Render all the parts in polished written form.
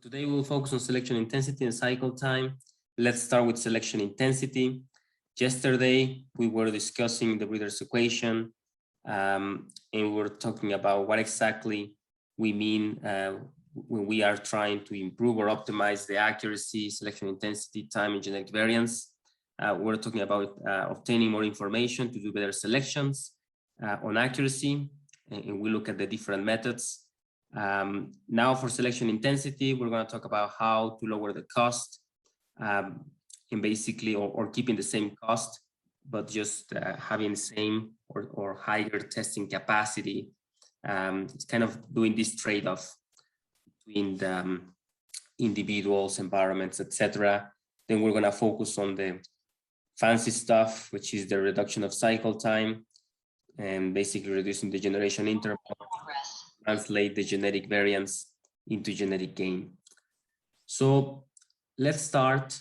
Today we'll focus on selection intensity and cycle time. Let's start with selection intensity. Yesterday, we were discussing the breeder's equation, and we were talking about what exactly we mean when we are trying to improve or optimize the accuracy, selection intensity, time, and genetic variance. We're talking about obtaining more information to do better selections on accuracy, and we look at the different methods. Now for selection intensity, we're going to talk about how to lower the cost and basically, or keeping the same cost, but just having the same or higher testing capacity. It's kind of doing this trade-off between the individuals, environments, etc. Then we're going to focus on the fancy stuff, which is the reduction of cycle time and basically reducing the generation interval, translate the genetic variance into genetic gain. So let's start.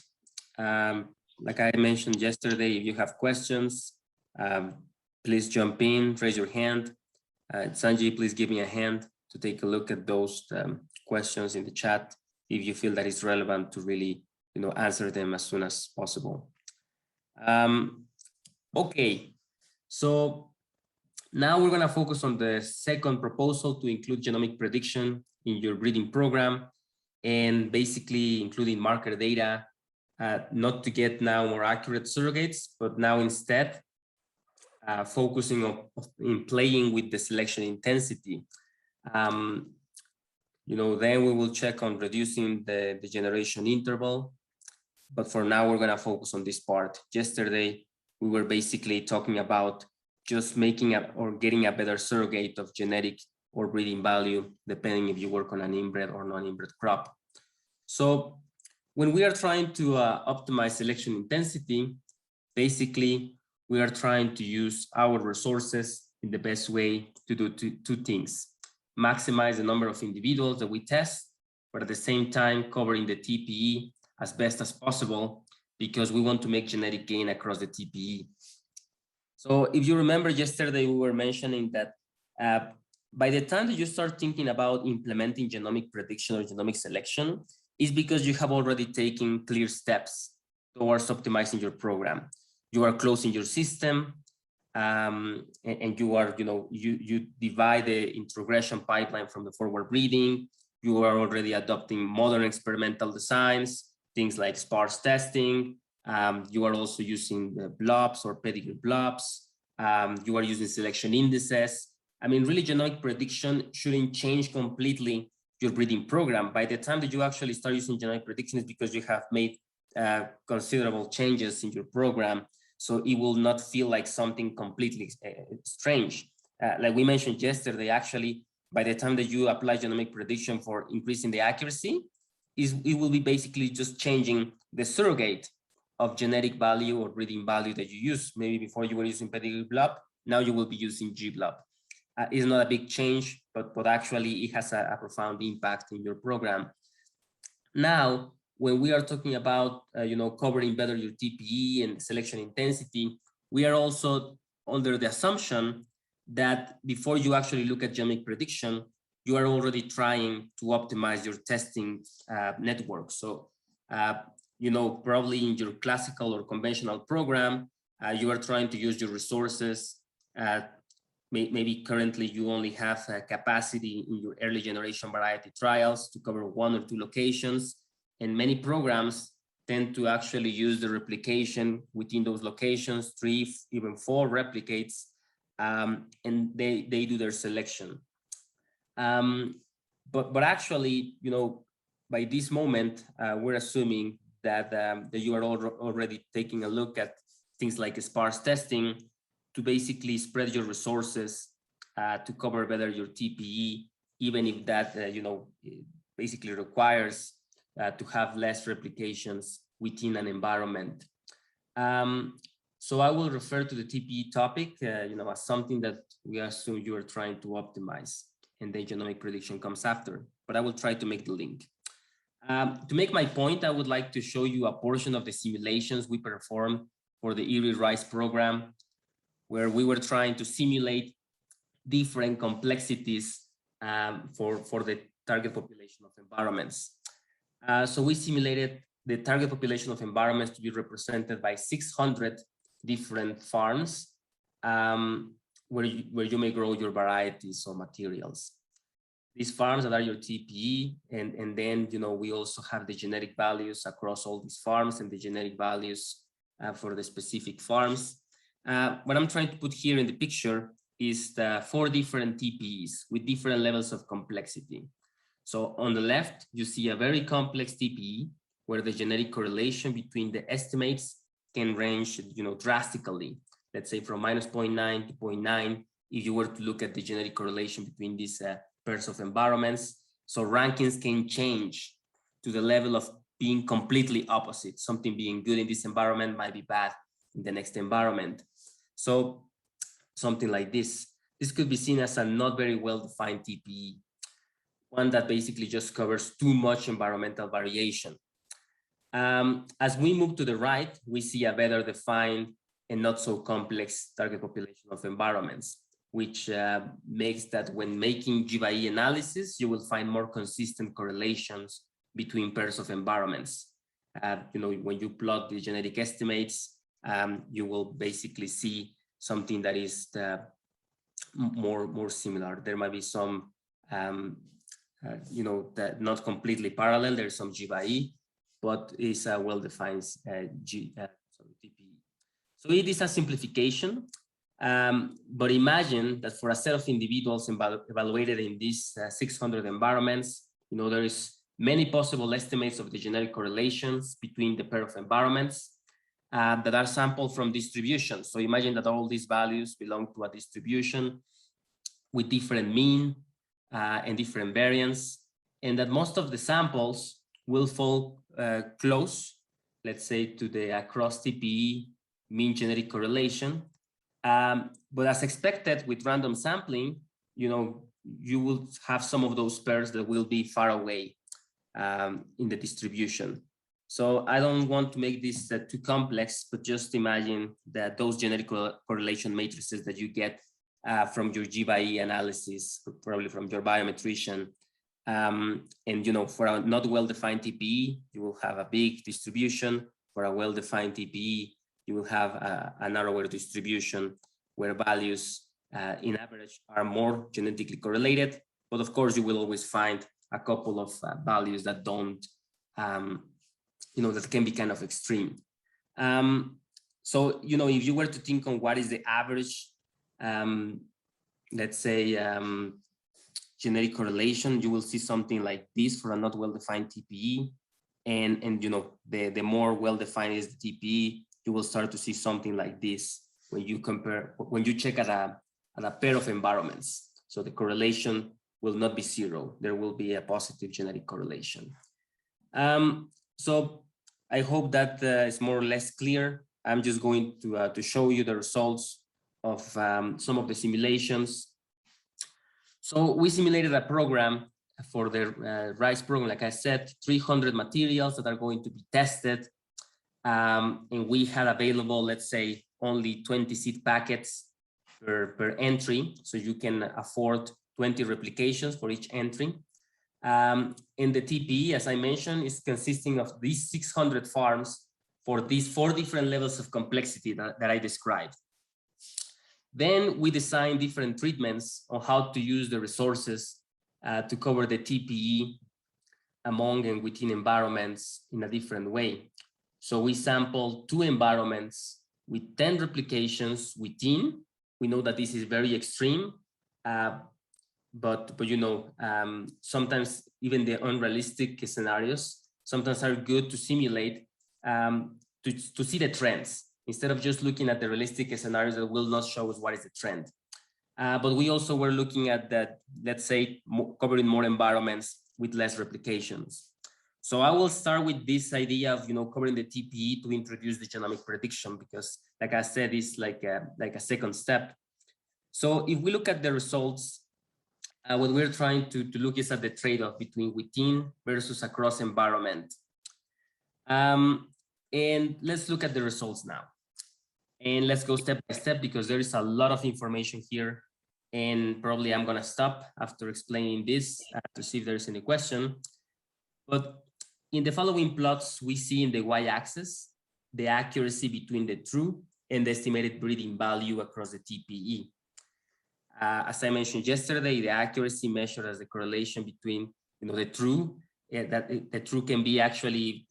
Like I mentioned yesterday, if you have questions, please jump in, raise your hand. Sanjay, please give me a hand to take a look at those questions in the chat if you feel that it's relevant to really, answer them as soon as possible. Okay, so now we're going to focus on the second proposal to include genomic prediction in your breeding program and basically including marker data, not to get now more accurate surrogates, but now instead focusing on playing with the selection intensity. Then we will check on reducing the generation interval. But for now, we're going to focus on this part. Yesterday, we were basically talking about just making or getting a better surrogate of genetic or breeding value, depending if you work on an inbred or non-inbred crop. So when we are trying to optimize selection intensity, basically, we are trying to use our resources in the best way to do two things. Maximize the number of individuals that we test, but at the same time, covering the TPE as best as possible, because we want to make genetic gain across the TPE. So if you remember yesterday, we were mentioning that by the time that you start thinking about implementing genomic prediction or genomic selection, is because you have already taken clear steps towards optimizing your program. You are closing your system, and you are, you divide the introgression pipeline from the forward breeding. You are already adopting modern experimental designs, things like sparse testing. You are also using the blobs or pedigree blobs. You are using selection indices. I mean, really, genomic prediction shouldn't change completely your breeding program. By the time that you actually start using genomic prediction, is because you have made considerable changes in your program. So it will not feel like something completely strange. Like we mentioned yesterday, actually, by the time that you apply genomic prediction for increasing the accuracy, it will be basically just changing the surrogate of genetic value or breeding value that you use. Maybe before you were using pedigree blob, now you will be using G blob. It's not a big change, but actually it has a profound impact in your program. Now, when we are talking about covering better your TPE and selection intensity, we are also under the assumption that before you actually look at genomic prediction, you are already trying to optimize your testing network. So, probably in your classical or conventional program, you are trying to use your resources. Maybe currently you only have capacity in your early generation variety trials to cover 1 or 2 locations. And many programs tend to actually use the replication within those locations, 3, even 4 replicates, and they do their selection. But actually, by this moment, we're assuming that you are already taking a look at things like sparse testing to basically spread your resources to cover better your TPE, even if that basically requires to have less replications within an environment. So I will refer to the TPE topic, as something that we assume you are trying to optimize, and then genomic prediction comes after, but I will try to make the link. To make my point, I would like to show you a portion of the simulations we performed for the Erie Rice program, where we were trying to simulate different complexities for the target population of environments. So we simulated the target population of environments to be represented by 600 different farms where you may grow your varieties or materials. These farms that are your TPE, and then we also have the genetic values across all these farms and the genetic values for the specific farms. What I'm trying to put here in the picture is the 4 different TPEs with different levels of complexity. So on the left, you see a very complex TPE where the genetic correlation between the estimates can range, drastically. Let's say from -0.9 to 0.9, if you were to look at the genetic correlation between these pairs of environments. So rankings can change to the level of being completely opposite. Something being good in this environment might be bad in the next environment. So something like this. This could be seen as a not very well-defined TPE, one that basically just covers too much environmental variation. As we move to the right, we see a better defined and not so complex target population of environments, which makes that when making GVE analysis, you will find more consistent correlations between pairs of environments. When you plot the genetic estimates, you will basically see something that is more similar. There might be some, that not completely parallel. There's some GVE, but it's a well-defined TPE. So it is a simplification. But imagine that for a set of individuals evaluated in these 600 environments, there is many possible estimates of the genetic correlations between the pair of environments that are sampled from distributions. So imagine that all these values belong to a distribution with different mean and different variance, and that most of the samples will fall close, let's say, to the across TPE mean genetic correlation. But as expected with random sampling, you will have some of those pairs that will be far away in the distribution. So I don't want to make this too complex, but just imagine that those genetic correlation matrices that you get from your GVE analysis, probably from your biometrician, and for a not well-defined TPE, you will have a big distribution. For a well-defined TPE, you will have a narrower distribution where values in average are more genetically correlated. But of course, you will always find a couple of values that don't, that can be kind of extreme. So, if you were to think on what is the average, let's say, genetic correlation, you will see something like this for a not well-defined TPE. And the more well-defined is the TPE, you will start to see something like this when you check at a pair of environments. So the correlation will not be 0. There will be a positive genetic correlation. So I hope that is more or less clear. I'm just going to show you the results of some of the simulations. So we simulated a program for the rice program, like I said, 300 materials that are going to be tested. And we had available, let's say, only 20 seed packets per entry. So you can afford 20 replications for each entry. And the TPE, as I mentioned, is consisting of these 600 farms for these 4 different levels of complexity that I described. Then we designed different treatments on how to use the resources to cover the TPE among and within environments in a different way. So we sampled 2 environments with 10 replications within. We know that this is very extreme, but sometimes even the unrealistic scenarios sometimes are good to simulate to see the trends instead of just looking at the realistic scenarios that will not show us what is the trend. But we also were looking at that, let's say, covering more environments with less replications. So I will start with this idea of covering the TPE to introduce the genomic prediction, because like I said, it's like a second step. So if we look at the results, what we're trying to look is at the trade-off between within versus across environment. And let's look at the results now. And let's go step by step because there is a lot of information here. And probably I'm gonna stop after explaining this to see if there's any question. But in the following plots, we see in the y-axis the accuracy between the true and the estimated breeding value across the TPE. As I mentioned yesterday, the accuracy measured as the correlation between the true, the true can be actually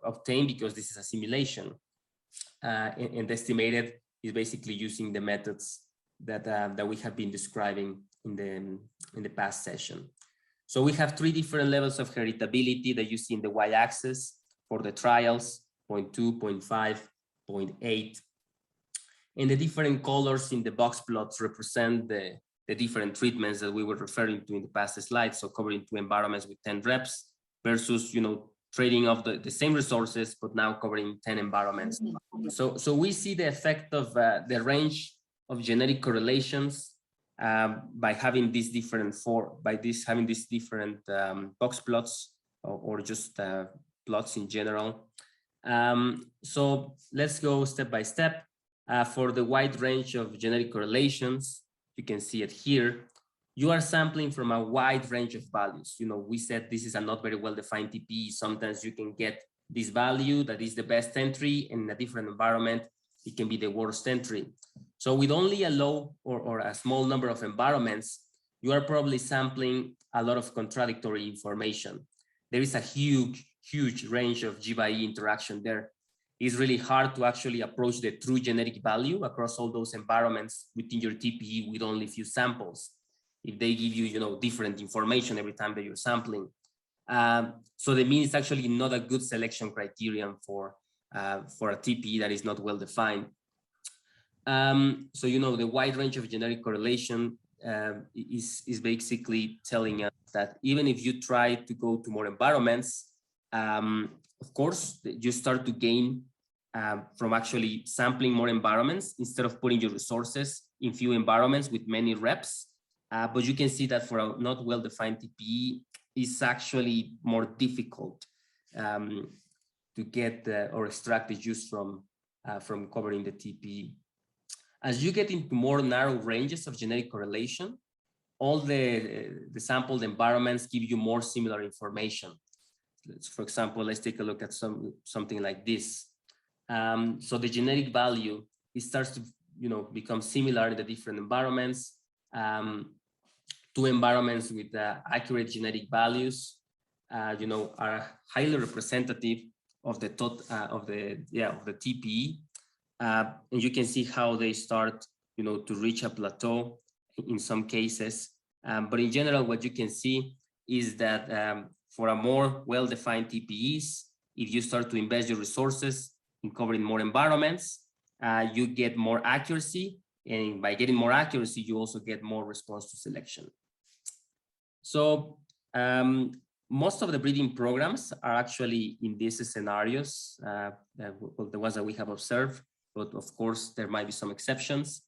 obtained because this is a simulation, and the estimated is basically using the methods that we have been describing in the past session. So we have 3 different levels of heritability that you see in the y-axis for the trials, 0.2, 0.5, 0.8. And the different colors in the box plots represent the different treatments that we were referring to in the past slides. So covering 2 environments with 10 reps versus, trading off the same resources, but now covering 10 environments. So we see the effect of the range of genetic correlations by having these different box plots or just plots in general. So let's go step by step. For the wide range of genetic correlations, you can see it here. You are sampling from a wide range of values. We said this is a not very well-defined TPE. Sometimes you can get this value that is the best entry, and in a different environment, it can be the worst entry. So with only a low or a small number of environments, you are probably sampling a lot of contradictory information. There is a huge range of G/E interaction there. It's really hard to actually approach the true genetic value across all those environments within your TPE with only a few samples, if they give you, different information every time that you're sampling. So the mean is actually not a good selection criterion for a TPE that is not well defined. So, the wide range of genetic correlation is basically telling us that even if you try to go to more environments, of course, you start to gain from actually sampling more environments instead of putting your resources in few environments with many reps. But you can see that for a not well-defined TPE, it's actually more difficult to get or extract the juice from covering the TPE. As you get into more narrow ranges of genetic correlation, all the sampled environments give you more similar information. For example, let's take a look at something like this. So the genetic value, it starts to become similar in the different environments. 2 environments with accurate genetic values, are highly representative of the TPE, and you can see how they start, to reach a plateau in some cases. But in general, what you can see is that for a more well-defined TPEs, if you start to invest your resources in covering more environments, you get more accuracy, and by getting more accuracy, you also get more response to selection. So most of the breeding programs are actually in these scenarios, the ones that we have observed, but of course there might be some exceptions.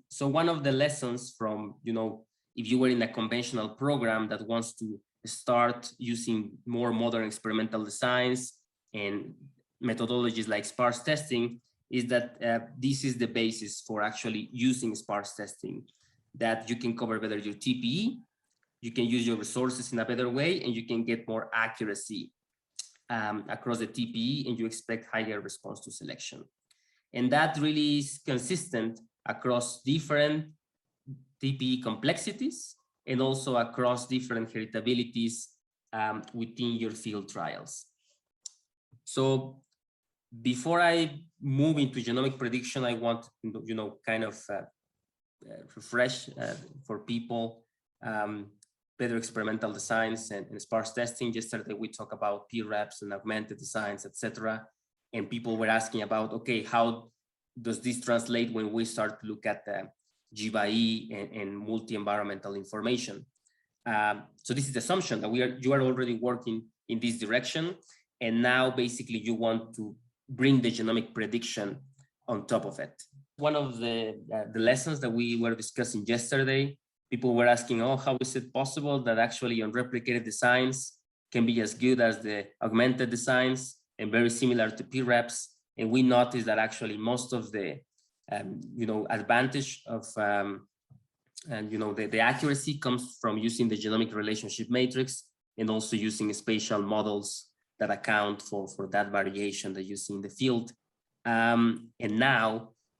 So one of the lessons from, if you were in a conventional program that wants to start using more modern experimental designs and methodologies like sparse testing, is that this is the basis for actually using sparse testing, that you can cover better your TPE, you can use your resources in a better way, and you can get more accuracy across the TPE, and you expect higher response to selection. And that really is consistent across different TPE complexities and also across different heritabilities within your field trials. So before I move into genomic prediction, I want to, kind of refresh for people better experimental designs and sparse testing. Yesterday we talked about P-reps and augmented designs, etc. And people were asking about, okay, how does this translate when we start to look at the G/E and multi-environmental information? So this is the assumption that you are already working in this direction, and now basically you want to bring the genomic prediction on top of it. One of the lessons that we were discussing yesterday, people were asking, oh, how is it possible that actually unreplicated designs can be as good as the augmented designs and very similar to P-reps? And we noticed that actually most of the advantage of the accuracy comes from using the genomic relationship matrix and also using spatial models that account for that variation that you see in the field. And now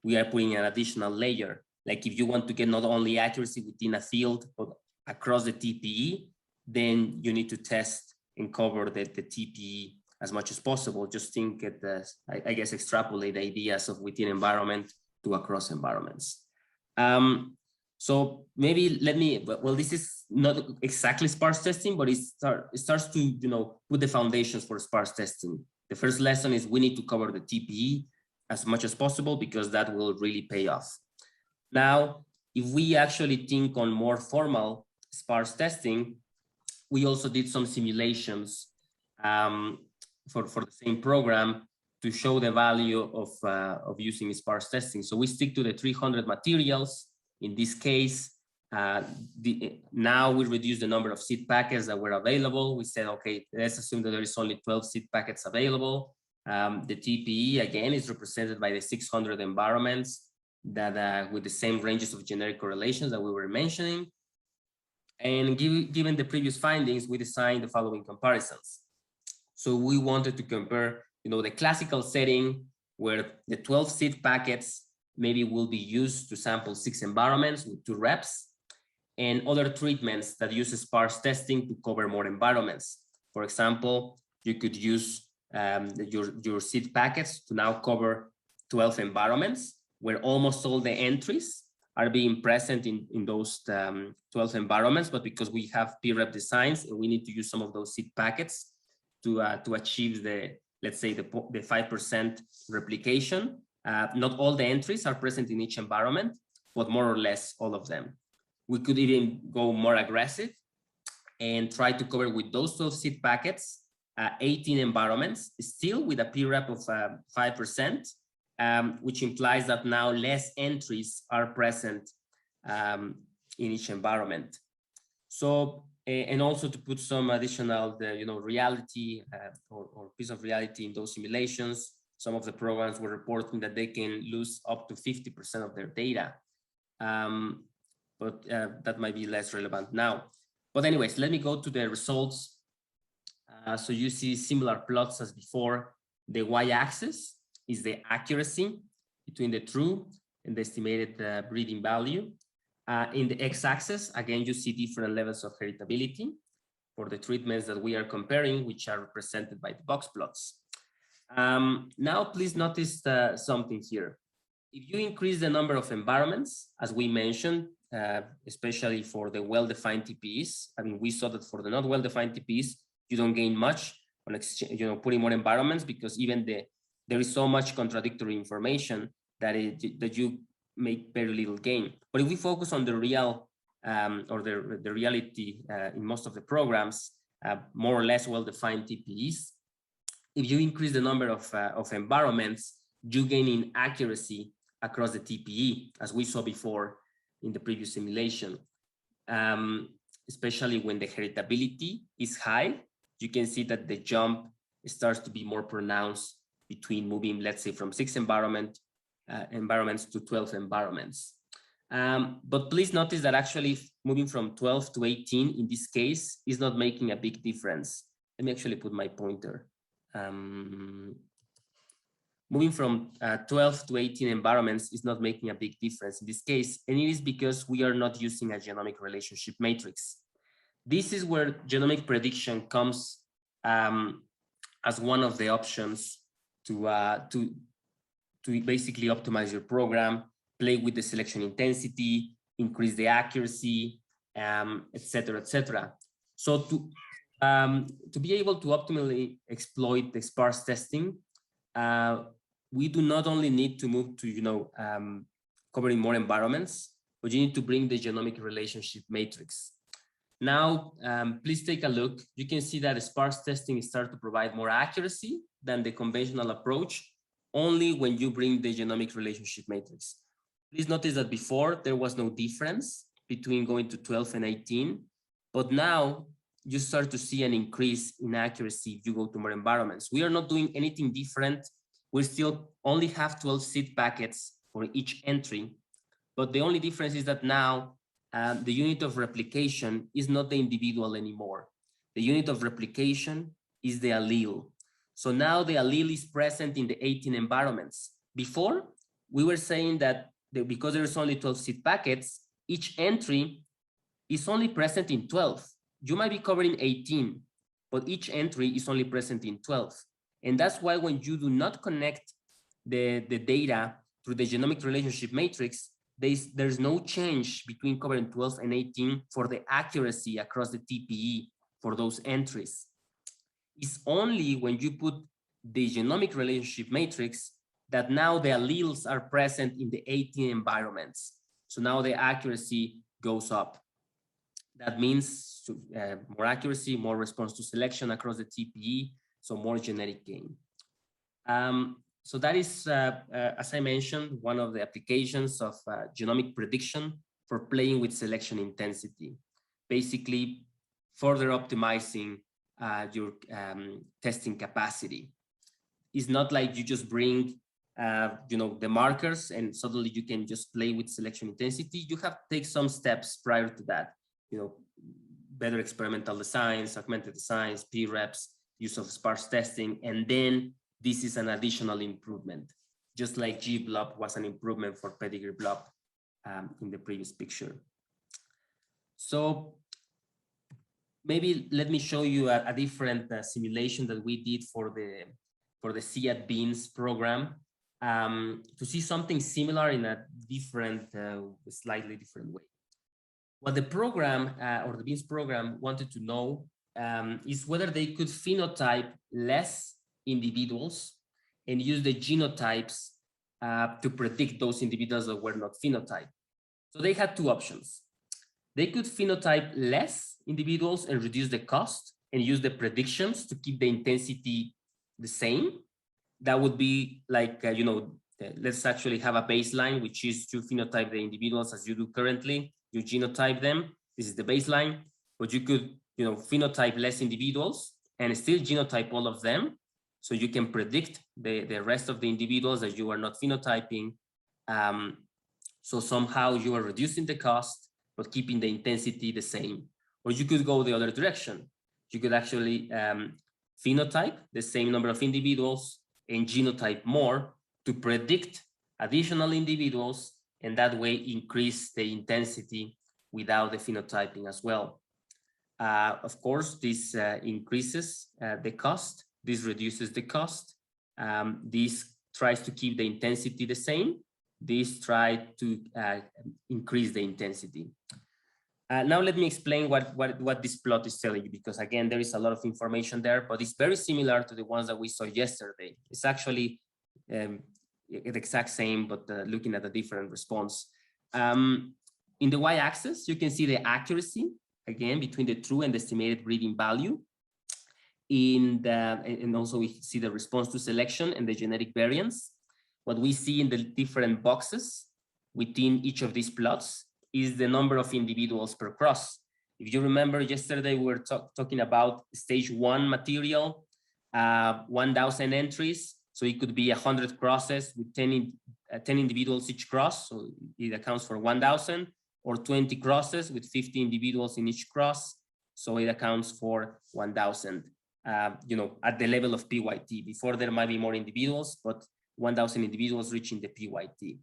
we are putting an additional layer. Like if you want to get not only accuracy within a field, but across the TPE, then you need to test and cover the TPE as much as possible. Just think at the, I guess, extrapolate ideas of within environment to across environments. So maybe let me, well, this is not exactly sparse testing, but it starts to, you know, put the foundations for sparse testing. The first lesson is we need to cover the TPE as much as possible because that will really pay off. Now, if we actually think on more formal sparse testing, we also did some simulations for the same program to show the value of using sparse testing. So we stick to the 300 materials. In this case, now we reduce the number of seed packets that were available. We said, okay, let's assume that there is only 12 seed packets available. The TPE, again, is represented by the 600 environments that with the same ranges of generic correlations that we were mentioning. And given the previous findings, we designed the following comparisons. So we wanted to compare, you know, the classical setting where the 12 seed packets maybe will be used to sample 6 environments with 2 reps, and other treatments that use sparse testing to cover more environments. For example, you could use your seed packets to now cover 12 environments where almost all the entries are being present in those 12 environments, but because we have P-rep designs, we need to use some of those seed packets to achieve the, let's say, the 5% replication. Not all the entries are present in each environment, but more or less all of them. We could even go more aggressive and try to cover with those 12 seed packets 18 environments, still with a P-rep of 5%, which implies that now less entries are present in each environment. So, and also to put some additional, you know, reality or piece of reality in those simulations. Some of the programs were reporting that they can lose up to 50% of their data. But that might be less relevant now. But anyways, let me go to the results. So you see similar plots as before. The y-axis is the accuracy between the true and the estimated breeding value. In the x-axis, again, you see different levels of heritability for the treatments that we are comparing, which are represented by the box plots. Now, please notice something here. If you increase the number of environments, as we mentioned, especially for the well-defined TPEs, I mean, we saw that for the not well-defined TPEs, you don't gain much on putting more environments because even there is so much contradictory information that that you make very little gain. But if we focus on the real or the reality in most of the programs, more or less well-defined TPEs, if you increase the number of environments, you gain in accuracy across the TPE, as we saw before in the previous simulation. Especially when the heritability is high, you can see that the jump starts to be more pronounced between moving, let's say, from 6 environments to 12 environments. But please notice that actually moving from 12 to 18 in this case is not making a big difference. Let me actually put my pointer. Moving from 12 to 18 environments is not making a big difference in this case, and it is because we are not using a genomic relationship matrix. This is where genomic prediction comes as one of the options to basically optimize your program, play with the selection intensity, increase the accuracy, et cetera, et cetera. So to be able to optimally exploit the sparse testing, we do not only need to move to, covering more environments, but you need to bring the genomic relationship matrix. Now, please take a look. You can see that sparse testing starts to provide more accuracy than the conventional approach only when you bring the genomic relationship matrix. Please notice that before there was no difference between going to 12 and 18, but now you start to see an increase in accuracy if you go to more environments. We are not doing anything different. We still only have 12 seed packets for each entry, but the only difference is that now the unit of replication is not the individual anymore. The unit of replication is the allele. So now the allele is present in the 18 environments. Before, we were saying that because there's only 12 seed packets, each entry is only present in 12. You might be covering 18, but each entry is only present in 12. And that's why when you do not connect the data through the genomic relationship matrix, there's no change between covering 12 and 18 for the accuracy across the TPE for those entries. It's only when you put the genomic relationship matrix that now the alleles are present in the 18 environments. So now the accuracy goes up. That means more accuracy, more response to selection across the TPE, so more genetic gain. So that is, as I mentioned, one of the applications of genomic prediction for playing with selection intensity, basically further optimizing your testing capacity. It's not like you just bring the markers and suddenly you can just play with selection intensity. You have to take some steps prior to that. Better experimental designs, augmented designs, p-reps, use of sparse testing, and then this is an additional improvement, just like G-blob was an improvement for pedigree blob in the previous picture. So maybe let me show you a different simulation that we did for the CIAT Beans program to see something similar in a different, slightly different way. What the program or the Beans program wanted to know is whether they could phenotype less individuals and use the genotypes to predict those individuals that were not phenotyped. So they had two options. They could phenotype less individuals and reduce the cost and use the predictions to keep the intensity the same. That would be like, let's actually have a baseline, which is to phenotype the individuals as you do currently. You genotype them. This is the baseline, but you could, phenotype less individuals and still genotype all of them. So you can predict the rest of the individuals that you are not phenotyping. So somehow you are reducing the cost, but keeping the intensity the same. Or you could go the other direction. You could actually phenotype the same number of individuals and genotype more to predict additional individuals, and that way increase the intensity without the phenotyping as well. Of course, this increases the cost. This reduces the cost. This tries to keep the intensity the same. This tries to increase the intensity. Now let me explain what this plot is telling you, because again, there is a lot of information there, but it's very similar to the ones that we saw yesterday. It's actually the exact same, but looking at a different response. In the y-axis, you can see the accuracy, again, between the true and the estimated breeding value. And also we see the response to selection and the genetic variance. What we see in the different boxes within each of these plots is the number of individuals per cross. If you remember yesterday, we were talking about stage 1 material, 1,000 entries. So it could be 100 crosses with 10 individuals each cross. So it accounts for 1,000, or 20 crosses with 50 individuals in each cross. So it accounts for 1,000, at the level of PYT. Before there might be more individuals, but 1,000 individuals reaching the PYT.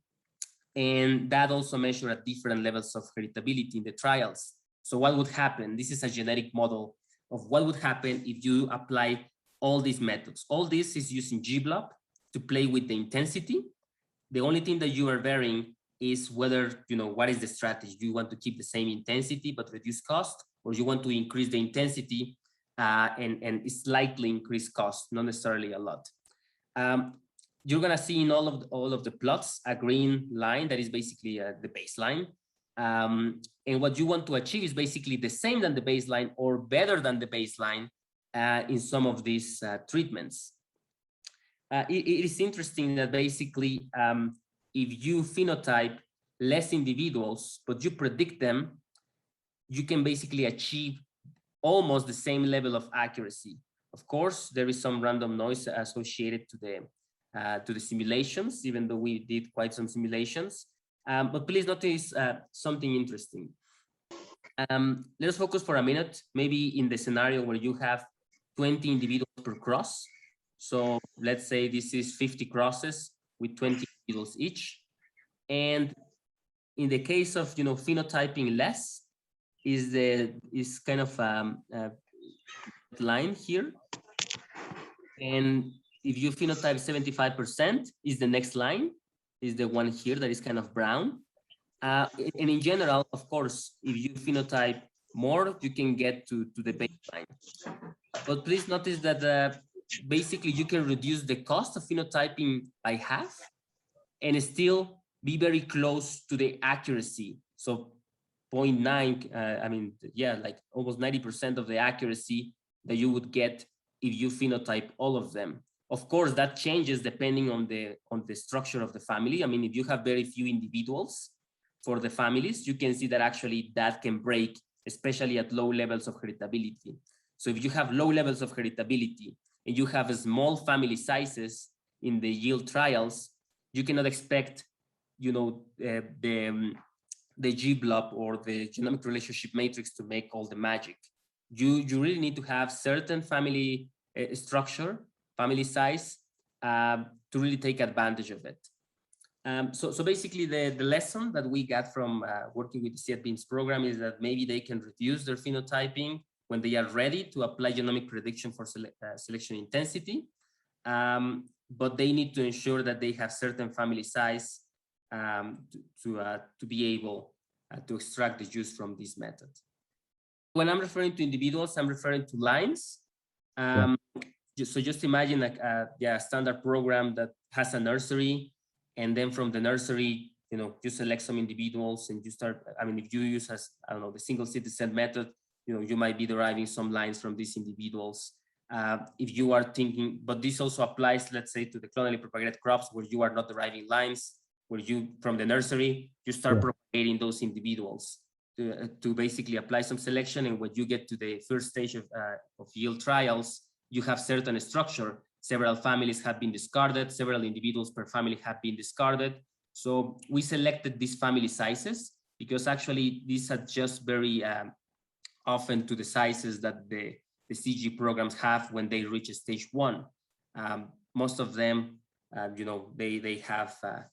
And that also measures at different levels of heritability in the trials. So what would happen? This is a genetic model of what would happen if you apply all these methods. All this is using G-blob to play with the intensity. The only thing that you are varying is whether, what is the strategy? Do you want to keep the same intensity but reduce cost, or you want to increase the intensity and slightly increase cost, not necessarily a lot. You're gonna see in all of the plots a green line that is basically the baseline. And what you want to achieve is basically the same than the baseline or better than the baseline in some of these treatments. It is interesting that basically if you phenotype less individuals, but you predict them, you can basically achieve almost the same level of accuracy. Of course, there is some random noise associated to the simulations, even though we did quite some simulations. But please notice something interesting. Let's focus for a minute, maybe in the scenario where you have 20 individuals per cross. So let's say this is 50 crosses with 20 individuals each. And in the case of, phenotyping less is kind of line here. And if you phenotype 75% is the next line, is the one here that is kind of brown. And in general, of course, if you phenotype more, you can get to the baseline. But please notice that basically you can reduce the cost of phenotyping by half and still be very close to the accuracy. So 0.9, like almost 90% of the accuracy that you would get if you phenotype all of them. Of course, that changes depending on the structure of the family. I mean, if you have very few individuals for the families, you can see that actually that can break, especially at low levels of heritability. So if you have low levels of heritability and you have small family sizes in the yield trials, you cannot expect, the G-blob or the genomic relationship matrix to make all the magic. You really need to have certain family structure, family size, to really take advantage of it. So basically the lesson that we got from working with the CETBINS program is that maybe they can reduce their phenotyping when they are ready to apply genomic prediction for selection intensity. But they need to ensure that they have certain family size to be able to extract the juice from this method. When I'm referring to individuals, I'm referring to lines. So just imagine like a standard program that has a nursery, and then from the nursery, you select some individuals and you start, if you use the single seed descent method, you might be deriving some lines from these individuals. If you are thinking, but this also applies, let's say, to the clonally propagated crops where you are not deriving lines, where you, from the nursery, you start propagating those individuals to basically apply some selection. And when you get to the first stage of yield trials, you have certain structure. Several families have been discarded, several individuals per family have been discarded. So we selected these family sizes because actually these adjust very often to the sizes that the CG programs have when they reach stage 1. Most of them, they have a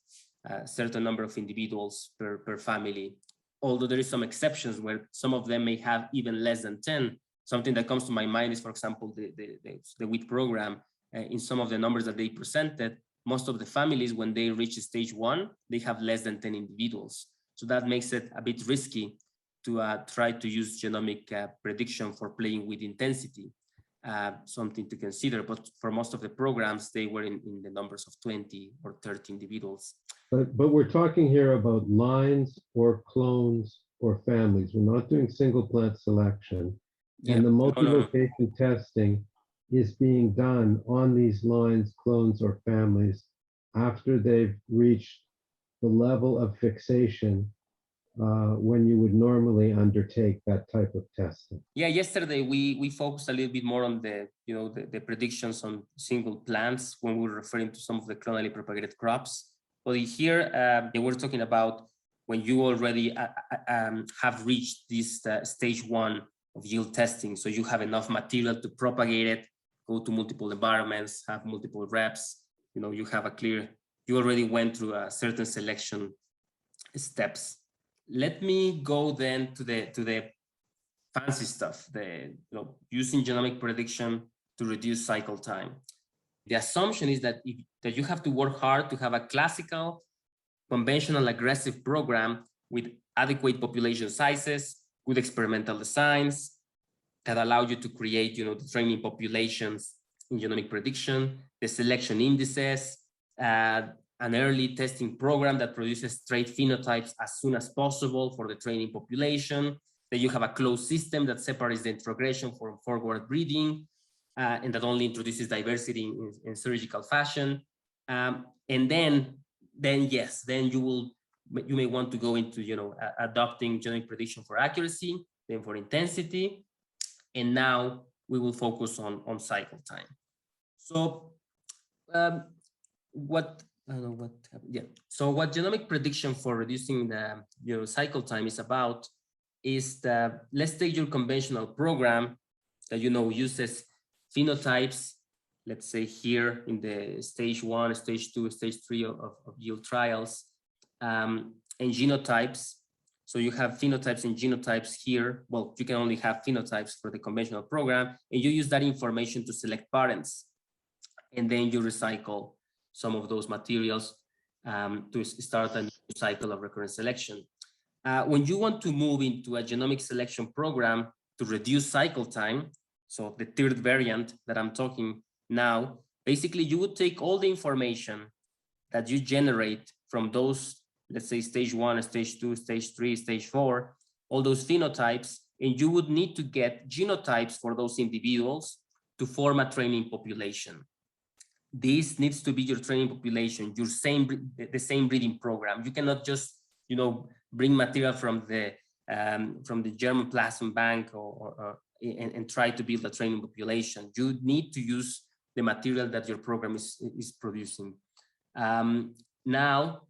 certain number of individuals per family, although there is some exceptions where some of them may have even less than 10. Something that comes to my mind is, for example, the wheat program. In some of the numbers that they presented, most of the families, when they reach stage 1, they have less than 10 individuals. So that makes it a bit risky to try to use genomic prediction for playing with intensity, something to consider. But for most of the programs, they were in the numbers of 20 or 30 individuals. But we're talking here about lines or clones or families. We're not doing single plant selection. And the multi-location testing is being done on these lines, clones, or families after they've reached the level of fixation when you would normally undertake that type of testing. Yeah, yesterday we focused a little bit more on the predictions on single plants when we were referring to some of the clonally propagated crops. But here they were talking about when you already have reached this stage 1 of yield testing. So you have enough material to propagate it, go to multiple environments, have multiple reps, you have you already went through a certain selection steps. Let me go then to the fancy stuff, using genomic prediction to reduce cycle time. The assumption is that you have to work hard to have a classical, conventional, aggressive program with adequate population sizes, good experimental designs that allow you to create, the training populations in genomic prediction, the selection indices, an early testing program that produces trait phenotypes as soon as possible for the training population, that you have a closed system that separates the introgression from forward breeding, and that only introduces diversity in surgical fashion. And then you may want to go into, adopting genomic prediction for accuracy, then for intensity, and now we will focus on cycle time. So what genomic prediction for reducing the cycle time is about is let's take your conventional program that uses phenotypes let's say here in the stage 1, stage 2, stage 3 of yield trials, and genotypes. So you have phenotypes and genotypes here. Well, you can only have phenotypes for the conventional program, and you use that information to select parents. And then you recycle some of those materials to start a new cycle of recurrent selection. When you want to move into a genomic selection program to reduce cycle time, so the third variant that I'm talking now, basically you would take all the information that you generate from those, let's say stage 1, stage 2, stage 3, stage 4, all those phenotypes, and you would need to get genotypes for those individuals to form a training population. This needs to be your training population, the same breeding program. You cannot just, bring material from the German plasma bank and try to build a training population. You need to use the material that your program is producing. Now,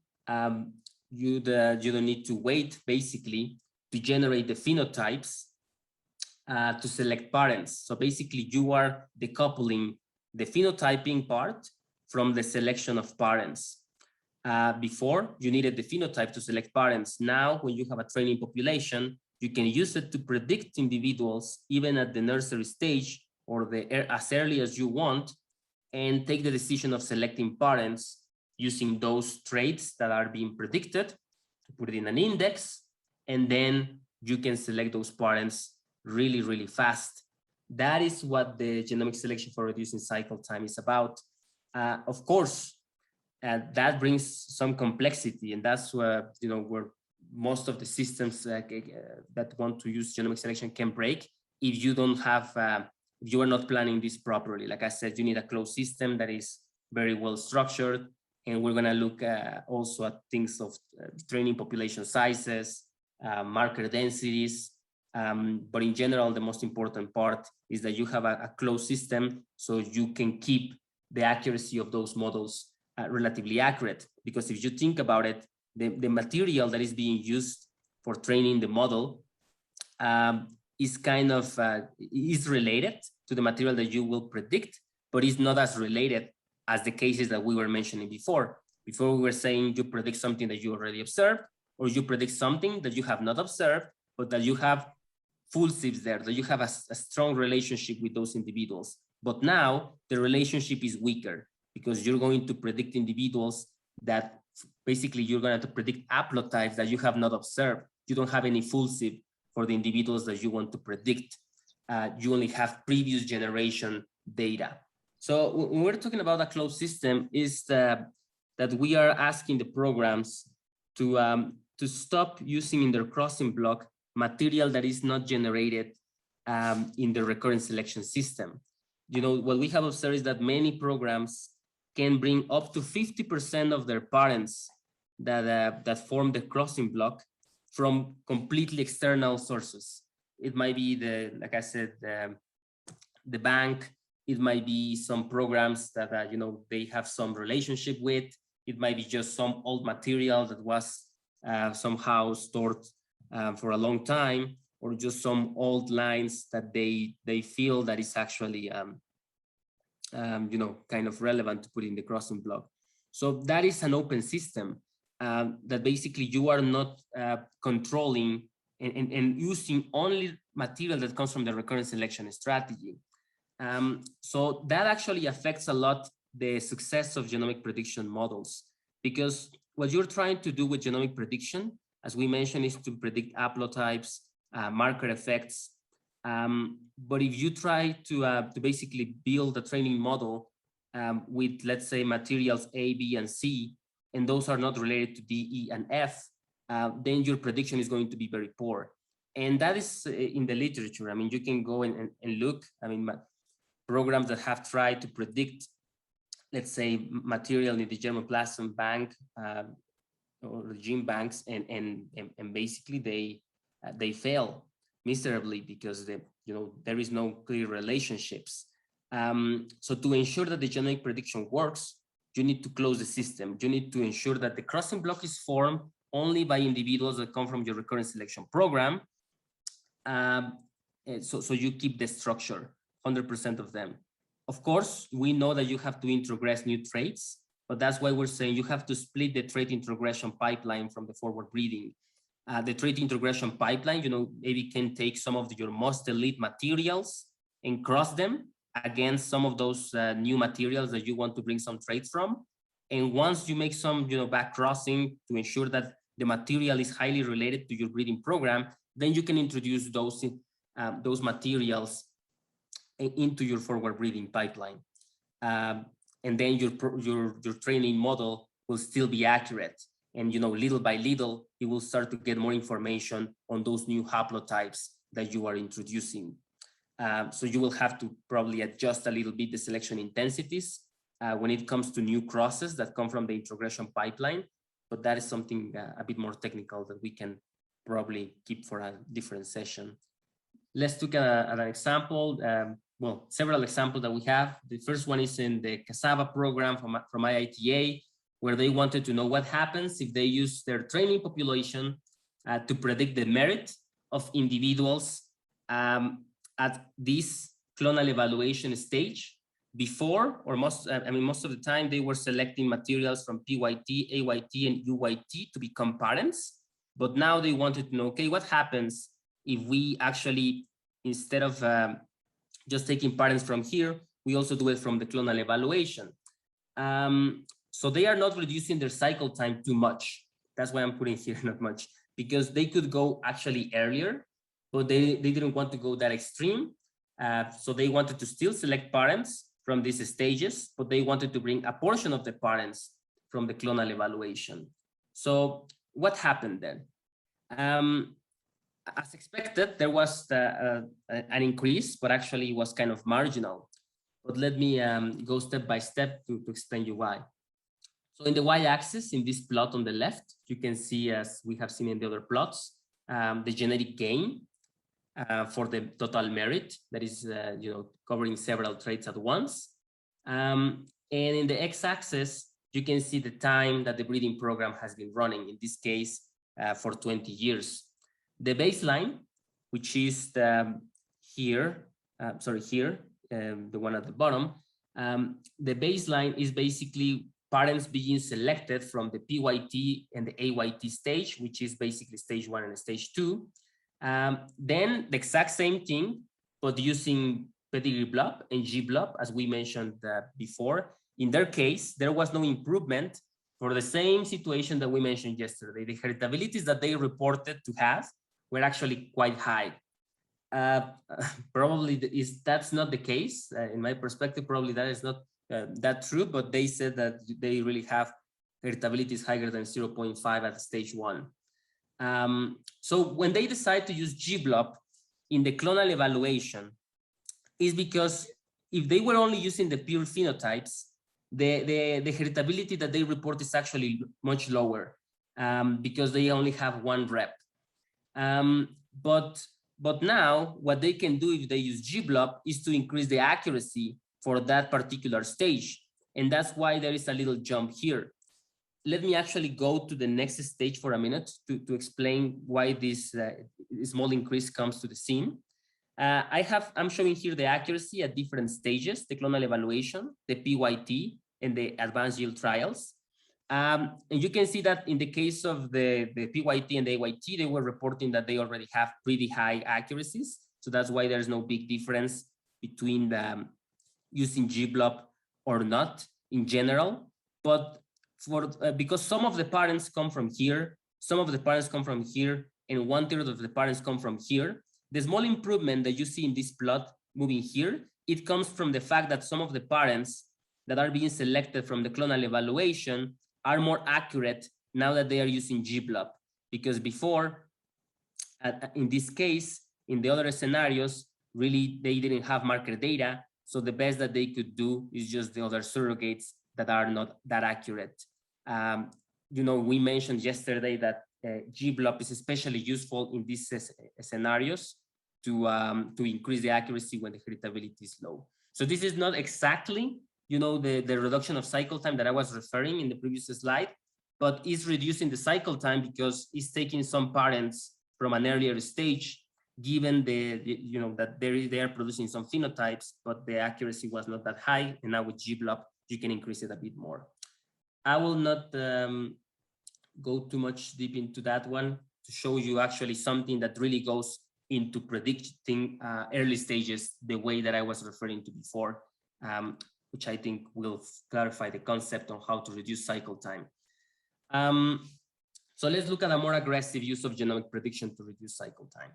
you don't need to wait basically to generate the phenotypes to select parents. So basically you are decoupling the phenotyping part from the selection of parents. Before, you needed the phenotype to select parents. Now, when you have a training population, you can use it to predict individuals even at the nursery stage or as early as you want, and take the decision of selecting parents using those traits that are being predicted, to put it in an index, and then you can select those parents really, really fast. That is what the genomic selection for reducing cycle time is about. Of course, that brings some complexity, and that's where most of the systems that want to use genomic selection can break if you don't have, if you are not planning this properly. Like I said, you need a closed system that is very well structured, and we're going to look also at things of training population sizes, marker densities. But in general, the most important part is that you have a closed system so you can keep the accuracy of those models relatively accurate. Because if you think about it, the material that is being used for training the model is kind of is related to the material that you will predict, but is not as related as the cases that we were mentioning before. Before we were saying you predict something that you already observed, or you predict something that you have not observed, but that you have full sieves there, that you have a strong relationship with those individuals. But now the relationship is weaker because you're going to predict individuals that basically you're going to predict haplotypes that you have not observed. You don't have any full sieve for the individuals that you want to predict. You only have previous generation data. So when we're talking about a closed system, is that we are asking the programs to stop using in their crossing block material that is not generated in the recurrent selection system. What we have observed is that many programs can bring up to 50% of their parents that form the crossing block from completely external sources. It might be like I said, the bank. It might be some programs that they have some relationship with. It might be just some old material that was somehow stored for a long time, or just some old lines that they feel that is actually kind of relevant to put in the crossing block. So that is an open system that basically you are not controlling and using only material that comes from the recurrent selection strategy. So that actually affects a lot the success of genomic prediction models, because what you're trying to do with genomic prediction, as we mentioned, is to predict haplotypes, marker effects. But if you try to basically build a training model with, let's say, materials A, B, and C, and those are not related to D, E, and F, then your prediction is going to be very poor. And that is in the literature. I mean, you can go and look. I mean, programs that have tried to predict, let's say, material in the German plasma bank or the gene banks, and basically they fail miserably because there is no clear relationships. So to ensure that the genomic prediction works, you need to close the system. You need to ensure that the crossing block is formed only by individuals that come from your recurrent selection program. So you keep the structure, 100% of them. Of course, we know that you have to introgress new traits, but that's why we're saying you have to split the trait introgression pipeline from the forward breeding. The trait introgression pipeline, maybe can take some of your most elite materials and cross them against some of those new materials that you want to bring some traits from. And once you make some, back crossing to ensure that the material is highly related to your breeding program, then you can introduce those materials into your forward breeding pipeline. And then your training model will still be accurate. And little by little, you will start to get more information on those new haplotypes that you are introducing. So you will have to probably adjust a little bit the selection intensities when it comes to new crosses that come from the introgression pipeline. But that is something a bit more technical that we can probably keep for a different session. Let's look at an example. Well, several examples that we have. The first one is in the Cassava program from IITA, where they wanted to know what happens if they use their training population to predict the merit of individuals at this clonal evaluation stage. Before, or most of the time, they were selecting materials from PYT, AYT, and UYT to become parents. But now they wanted to know, okay, what happens if we actually, instead of just taking parents from here, we also do it from the clonal evaluation. So they are not reducing their cycle time too much. That's why I'm putting here not much, because they could go actually earlier, but they didn't want to go that extreme. So they wanted to still select parents from these stages, but they wanted to bring a portion of the parents from the clonal evaluation. So what happened then? As expected, there was an increase, but actually it was kind of marginal. But let me go step by step to explain you why. So in the y-axis, in this plot on the left, you can see, as we have seen in the other plots, the genetic gain for the total merit that is covering several traits at once. And in the x-axis, you can see the time that the breeding program has been running, in this case, for 20 years. The baseline, which is here, the one at the bottom, the baseline is basically parents being selected from the PYT and the AYT stage, which is basically stage 1 and stage 2. Then the exact same thing, but using pedigree blob and G blob, as we mentioned before. In their case, there was no improvement for the same situation that we mentioned yesterday. The heritabilities that they reported to have were actually quite high. Probably that's not the case. In my perspective, probably that is not that true, but they said that they really have heritabilities higher than 0.5 at stage 1. So when they decide to use G-blob in the clonal evaluation, is because if they were only using the pure phenotypes, the heritability that they report is actually much lower because they only have 1 rep. But now what they can do if they use G-blob is to increase the accuracy for that particular stage. And that's why there is a little jump here. Let me actually go to the next stage for a minute to explain why this small increase comes to the scene. I'm showing here the accuracy at different stages, the clonal evaluation, the PYT, and the advanced yield trials. And you can see that in the case of the PYT and the AYT, they were reporting that they already have pretty high accuracies. So that's why there's no big difference between using G-blob or not in general. But because some of the parents come from here, some of the parents come from here, and 1/3 of the parents come from here, the small improvement that you see in this plot moving here, it comes from the fact that some of the parents that are being selected from the clonal evaluation are more accurate now that they are using G-blob. Because before, in this case, in the other scenarios, really they didn't have marker data. So the best that they could do is just the other surrogates that are not that accurate. We mentioned yesterday that G-blob is especially useful in these scenarios to increase the accuracy when the heritability is low. So this is not exactly, the reduction of cycle time that I was referring in the previous slide, but it's reducing the cycle time because it's taking some parents from an earlier stage given that they are producing some phenotypes, but the accuracy was not that high. And now with GBlob, you can increase it a bit more. I will not go too much deep into that one to show you actually something that really goes into predicting early stages the way that I was referring to before, which I think will clarify the concept on how to reduce cycle time. So let's look at a more aggressive use of genomic prediction to reduce cycle time.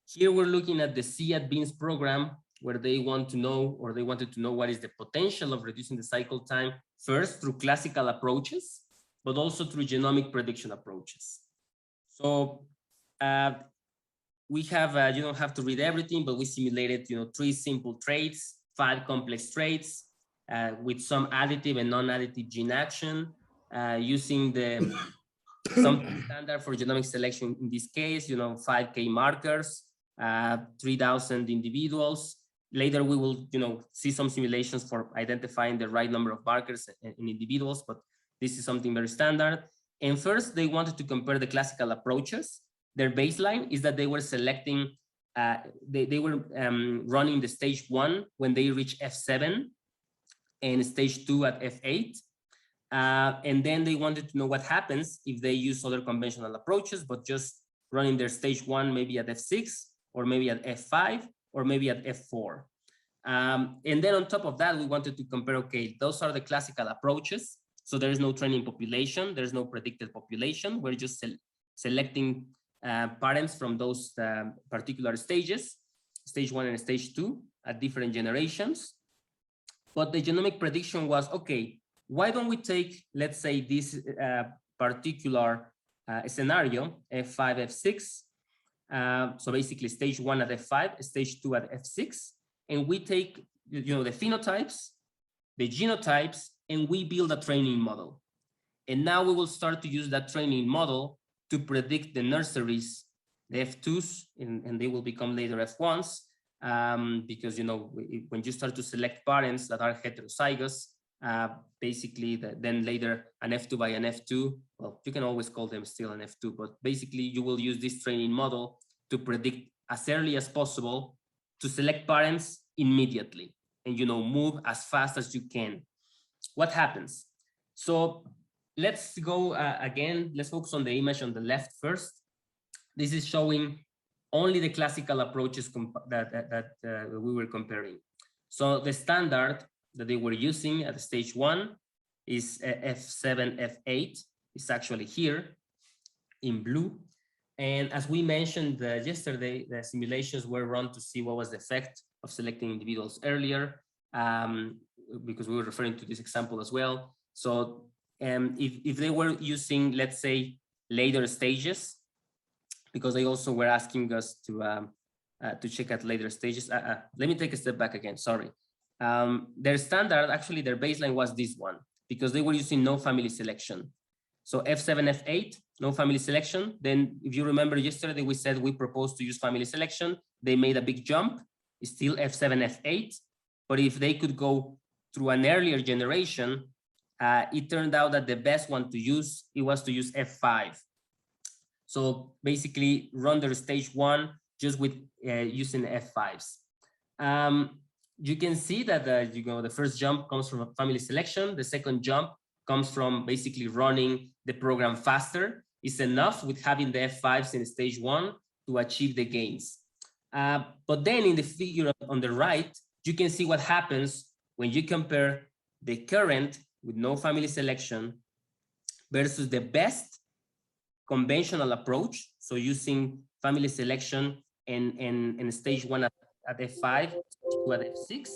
Here we're looking at the C@Beans program, where they want to know, or they wanted to know, what is the potential of reducing the cycle time, first through classical approaches, but also through genomic prediction approaches. So we have, you don't have to read everything, but we simulated, 3 simple traits, 5 complex traits, with some additive and non-additive gene action, using the some standard for genomic selection in this case, 5K markers, 3,000 individuals. Later we will, see some simulations for identifying the right number of markers in individuals, but this is something very standard. And first, they wanted to compare the classical approaches. Their baseline is that they were selecting, they were running the stage 1 when they reach F7 and stage 2 at F8. And then they wanted to know what happens if they use other conventional approaches, but just running their stage 1 maybe at F6, or maybe at F5, or maybe at F4. And then on top of that, we wanted to compare, okay, those are the classical approaches. So there is no training population, there's no predicted population. We're just selecting parents from those particular stages, stage 1 and stage 2 at different generations. But the genomic prediction was, okay, why don't we take, let's say, this particular scenario, F5, F6, so basically stage 1 at F5, stage 2 at F6, and we take, the phenotypes, the genotypes, and we build a training model. And now we will start to use that training model to predict the nurseries, the F2s, and they will become later F1s, because, when you start to select parents that are heterozygous, basically then later an F2 by an F2, well, you can always call them still an F2, but basically you will use this training model to predict as early as possible, to select parents immediately, and move as fast as you can. What happens? So let's go again, let's focus on the image on the left first. This is showing only the classical approaches that we were comparing. So the standard that they were using at stage 1 is F7, F8. It's actually here in blue. And as we mentioned yesterday, the simulations were run to see what was the effect of selecting individuals earlier, because we were referring to this example as well. So if they were using, let's say, later stages, because they also were asking us to check at later stages. Let me take a step back again, sorry. Their standard, actually their baseline was this one, because they were using no family selection. So F7, F8, no family selection. Then if you remember yesterday, we said we proposed to use family selection. They made a big jump, it's still F7, F8. But if they could go through an earlier generation, it turned out that the best one to use, it was to use F5. So basically run their stage 1 just with using F5s. You can see that the first jump comes from a family selection. The second jump comes from basically running the program faster. It's enough with having the F5s in stage 1 to achieve the gains. But then in the figure on the right, you can see what happens when you compare the current with no family selection versus the best conventional approach. So using family selection and stage 1 at F5 to at F6,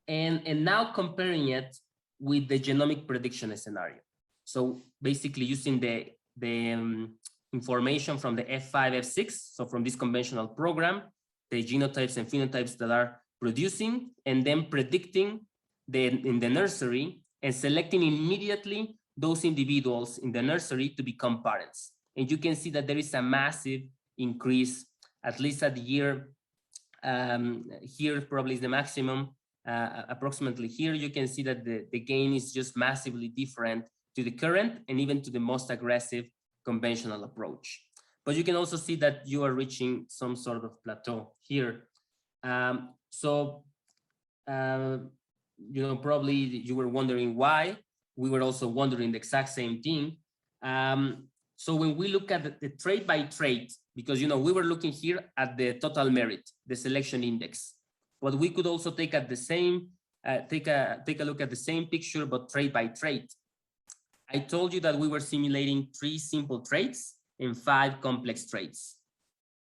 and now comparing it with the genomic prediction scenario. So basically using the information from the F5, F6, so from this conventional program, the genotypes and phenotypes that are producing, and then predicting in the nursery and selecting immediately those individuals in the nursery to become parents. And you can see that there is a massive increase, at least at the year, here probably is the maximum, approximately here, you can see that the gain is just massively different to the current and even to the most aggressive conventional approach. but you can also see that you are reaching some sort of plateau here. Probably you were wondering why. We were also wondering the exact same thing. So when we look at the trait by trait, because we were looking here at the total merit, the selection index, but we could also take at the same take a look at the same picture, but trait by trait. I told you that we were simulating 3 simple traits and 5 complex traits,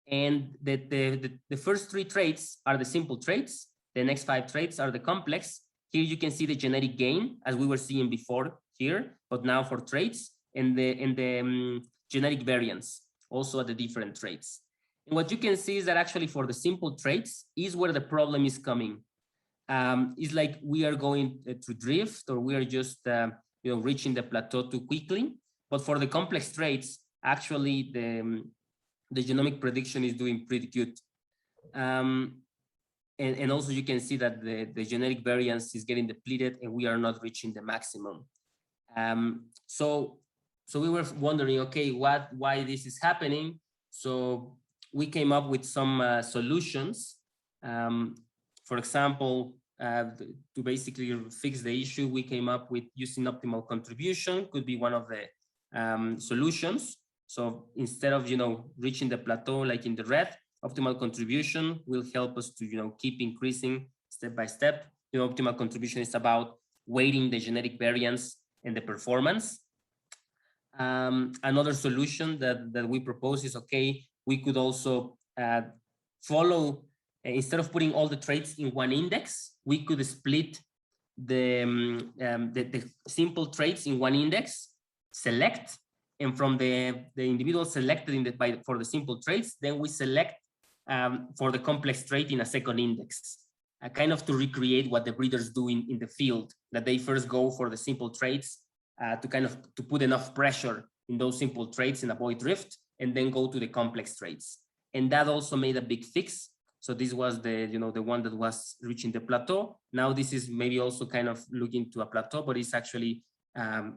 and the first 3 traits are the simple traits. The next 5 traits are the complex. Here you can see the genetic gain as we were seeing before here, but now for traits, and the genetic variance also at the different traits. And what you can see is that actually for the simple traits is where the problem is coming. It's like we are going to drift, or we are just reaching the plateau too quickly. But for the complex traits, actually the genomic prediction is doing pretty good. And also you can see that the genetic variance is getting depleted and we are not reaching the maximum. So we were wondering, okay, why this is happening? So we came up with some solutions. For example, to basically fix the issue, we came up with using optimal contribution could be one of the solutions. So instead of reaching the plateau like in the red, optimal contribution will help us to keep increasing step by step. Optimal contribution is about weighting the genetic variance and the performance. Another solution that we propose is, okay, we could also follow, instead of putting all the traits in one index, we could split the simple traits in one index, select, and from the individual selected for the simple traits, then we select for the complex trait in a second index, kind of to recreate what the breeders do in the field, that they first go for the simple traits to put enough pressure in those simple traits and avoid drift, and then go to the complex traits. And that also made a big fix. So this was the one that was reaching the plateau. Now this is maybe also kind of looking to a plateau, but it's actually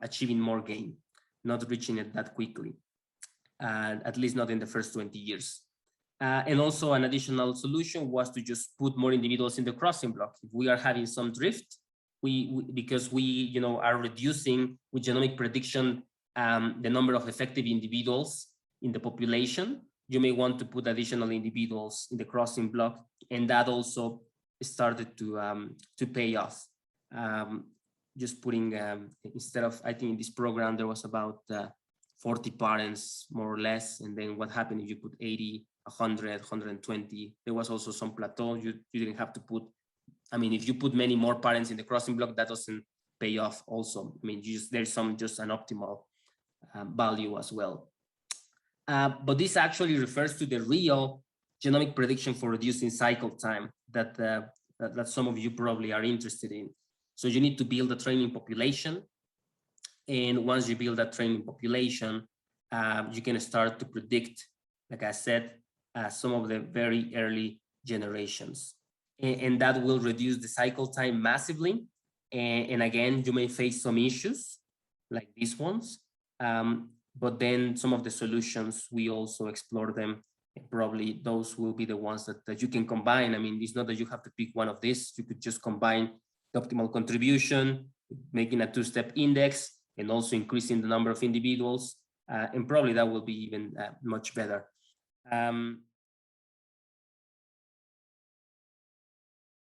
achieving more gain, not reaching it that quickly, at least not in the first 20 years. And also an additional solution was to just put more individuals in the crossing block. If we are having some drift, because we are reducing with genomic prediction the number of effective individuals in the population, you may want to put additional individuals in the crossing block, and that also started to pay off. Just putting instead of, I think in this program there was about 40 parents more or less, and then what happened if you put 80, 100, 120? There was also some plateau. You didn't have to put. I mean, if you put many more parents in the crossing block, that doesn't pay off. Also, I mean, there's just an optimal value as well. But this actually refers to the real genomic prediction for reducing cycle time that some of you probably are interested in. So you need to build a training population. And once you build that training population, you can start to predict, like I said, some of the very early generations. And that will reduce the cycle time massively. And again, you may face some issues like these ones. But then some of the solutions, we also explore them. And probably those will be the ones that you can combine. I mean, it's not that you have to pick one of these. You could just combine the optimal contribution, making a 2-step index, and also increasing the number of individuals. And probably that will be even much better.